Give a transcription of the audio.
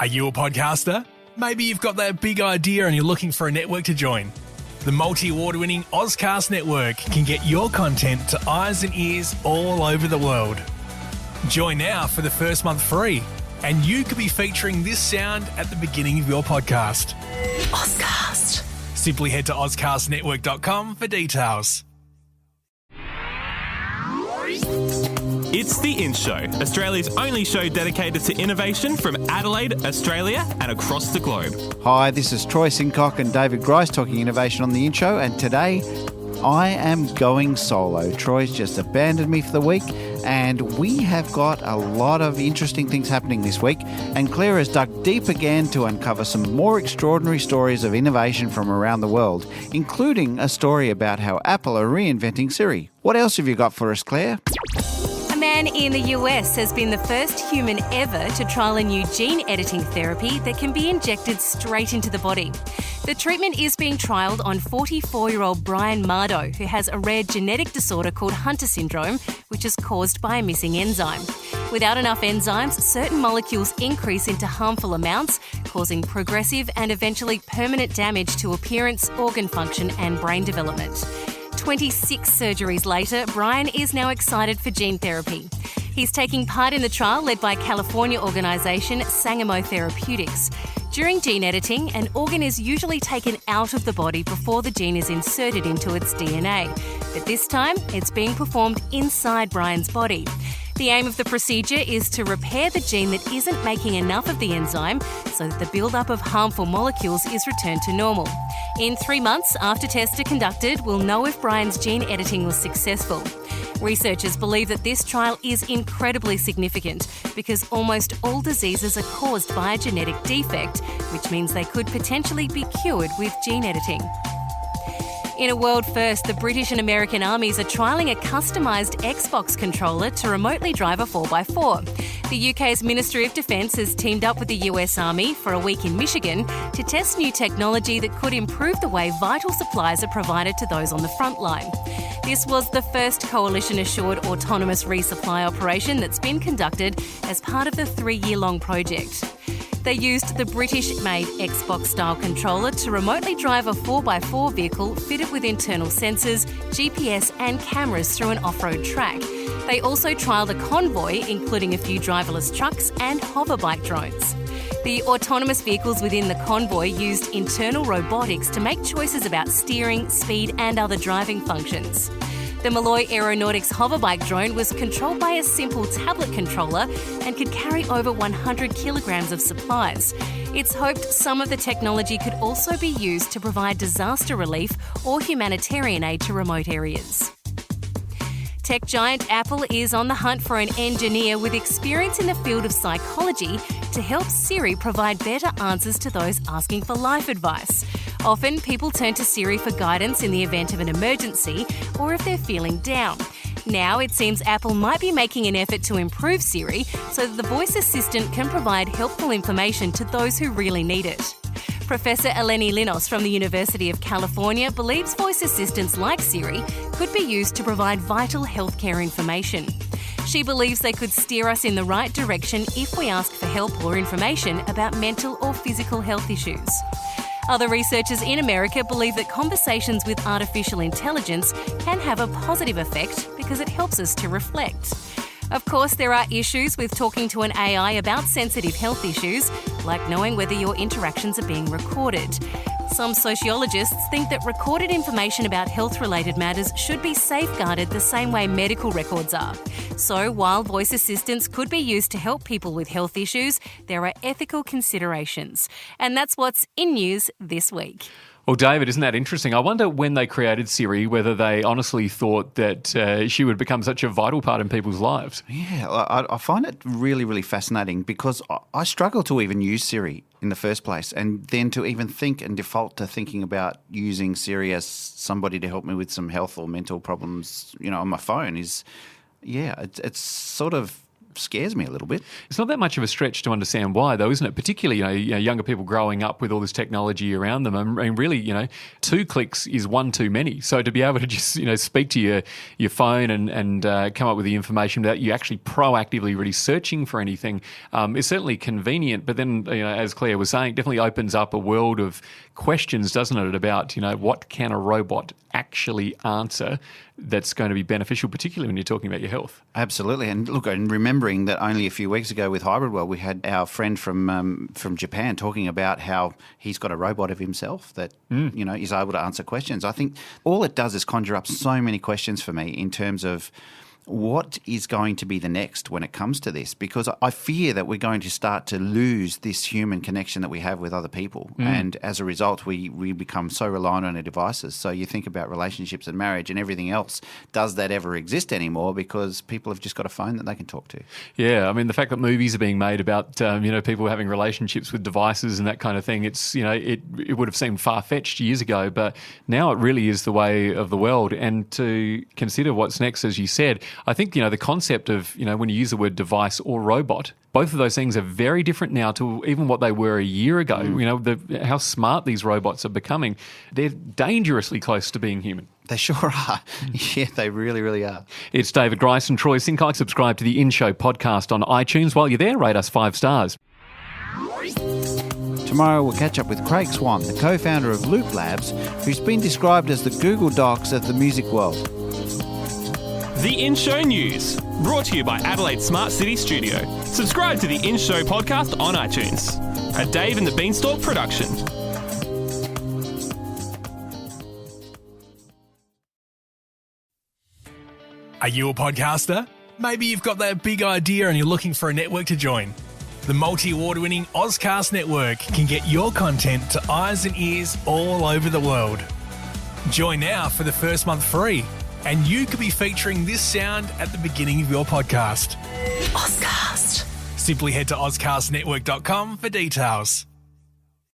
Are you a podcaster? Maybe you've got that big idea and you're looking for a network to join. The multi-award-winning Ozcast Network can get your content to eyes and ears all over the world. Join now for the first month free, and you could be featuring this sound at the beginning of your podcast. Ozcast. Simply head to ozcastnetwork.com for details. It's The In Show, Australia's only show dedicated to innovation from Adelaide, Australia and across the globe. Hi, this is Troy Sincock and David Grice talking innovation on The In Show, and today I am going solo. Troy's just abandoned me for the week, and we have got a lot of interesting things happening this week, and Claire has dug deep again to uncover some more extraordinary stories of innovation from around the world, including a story about how Apple are reinventing Siri. What else have you got for us, Claire? A man in the US has been the first human ever to trial a new gene editing therapy that can be injected straight into the body. The treatment is being trialled on 44-year-old Brian Mardo, who has a rare genetic disorder called Hunter syndrome, which is caused by a missing enzyme. Without enough enzymes, certain molecules increase into harmful amounts, causing progressive and eventually permanent damage to appearance, organ function and brain development. 26 surgeries later, Brian is now excited for gene therapy. He's taking part in the trial led by California organisation Sangamo Therapeutics. During gene editing, an organ is usually taken out of the body before the gene is inserted into its DNA. But this time, it's being performed inside Brian's body. The aim of the procedure is to repair the gene that isn't making enough of the enzyme so that the build-up of harmful molecules is returned to normal. In 3 months after tests are conducted, we'll know if Brian's gene editing was successful. Researchers believe that this trial is incredibly significant because almost all diseases are caused by a genetic defect, which means they could potentially be cured with gene editing. In a world first, the British and American armies are trialling a customised Xbox controller to remotely drive a 4x4. The UK's Ministry of Defence has teamed up with the US Army for a week in Michigan to test new technology that could improve the way vital supplies are provided to those on the front line. This was the first coalition-assured autonomous resupply operation that's been conducted as part of the 3-year-long project. They used the British-made Xbox-style controller to remotely drive a 4x4 vehicle fitted with internal sensors, GPS and cameras through an off-road track. They also trialled a convoy, including a few driverless trucks and hoverbike drones. The autonomous vehicles within the convoy used internal robotics to make choices about steering, speed and other driving functions. The Malloy Aeronautics hoverbike drone was controlled by a simple tablet controller and could carry over 100 kilograms of supplies. It's hoped some of the technology could also be used to provide disaster relief or humanitarian aid to remote areas. Tech giant Apple is on the hunt for an engineer with experience in the field of psychology to help Siri provide better answers to those asking for life advice. Often, people turn to Siri for guidance in the event of an emergency or if they're feeling down. Now, it seems Apple might be making an effort to improve Siri so that the voice assistant can provide helpful information to those who really need it. Professor Eleni Linos from the University of California believes voice assistants like Siri could be used to provide vital healthcare information. She believes they could steer us in the right direction if we ask for help or information about mental or physical health issues. Other researchers in America believe that conversations with artificial intelligence can have a positive effect because it helps us to reflect. Of course, there are issues with talking to an AI about sensitive health issues, like knowing whether your interactions are being recorded. Some sociologists think that recorded information about health-related matters should be safeguarded the same way medical records are. So, while voice assistants could be used to help people with health issues, there are ethical considerations. And that's what's in news this week. Well, David, isn't that interesting? I wonder when they created Siri, whether they honestly thought that she would become such a vital part in people's lives. Yeah, I find it really, really fascinating because I struggle to even use Siri in the first place, and then to even think and default to thinking about using Siri as somebody to help me with some health or mental problems, on my phone is, it's sort of scares me a little bit. It's not that much of a stretch to understand why, though, isn't it? Particularly, younger people growing up with all this technology around them. I mean, really, 2 clicks is one too many. So to be able to just, speak to your phone and come up with the information without you actually proactively really searching for anything is certainly convenient. But then, as Claire was saying, it definitely opens up a world of questions, doesn't it, about, what can a robot actually answer that's going to be beneficial, particularly when you're talking about your health. Absolutely. And look, and remembering that only a few weeks ago with Hybrid World, we had our friend from Japan talking about how he's got a robot of himself that, is able to answer questions. I think all it does is conjure up so many questions for me in terms of what is going to be the next when it comes to this? Because I fear that we're going to start to lose this human connection that we have with other people. And as a result, we become so reliant on our devices. So you think about relationships and marriage and everything else. Does that ever exist anymore? Because people have just got a phone that they can talk to. Yeah, I mean, the fact that movies are being made about, people having relationships with devices and that kind of thing, it's, it would have seemed far-fetched years ago, but now it really is the way of the world. And to consider what's next, as you said, I think, the concept of, when you use the word device or robot, both of those things are very different now to even what they were a year ago. How smart these robots are becoming. They're dangerously close to being human. They sure are. Yeah, they really, really are. It's David Grice and Troy Sinkai. Subscribe to the In Show podcast on iTunes. While you're there, rate us 5 stars. Tomorrow we'll catch up with Craig Swan, the co-founder of Loop Labs, who's been described as the Google Docs of the music world. The In Show News, brought to you by Adelaide Smart City Studio. Subscribe to the In Show podcast on iTunes. A Dave and the Beanstalk production. Are you a podcaster? Maybe you've got that big idea and you're looking for a network to join. The multi-award-winning Ozcast network can get your content to eyes and ears all over the world. Join now for the first month free, and you could be featuring this sound at the beginning of your podcast. Ozcast. Simply head to ozcastnetwork.com for details.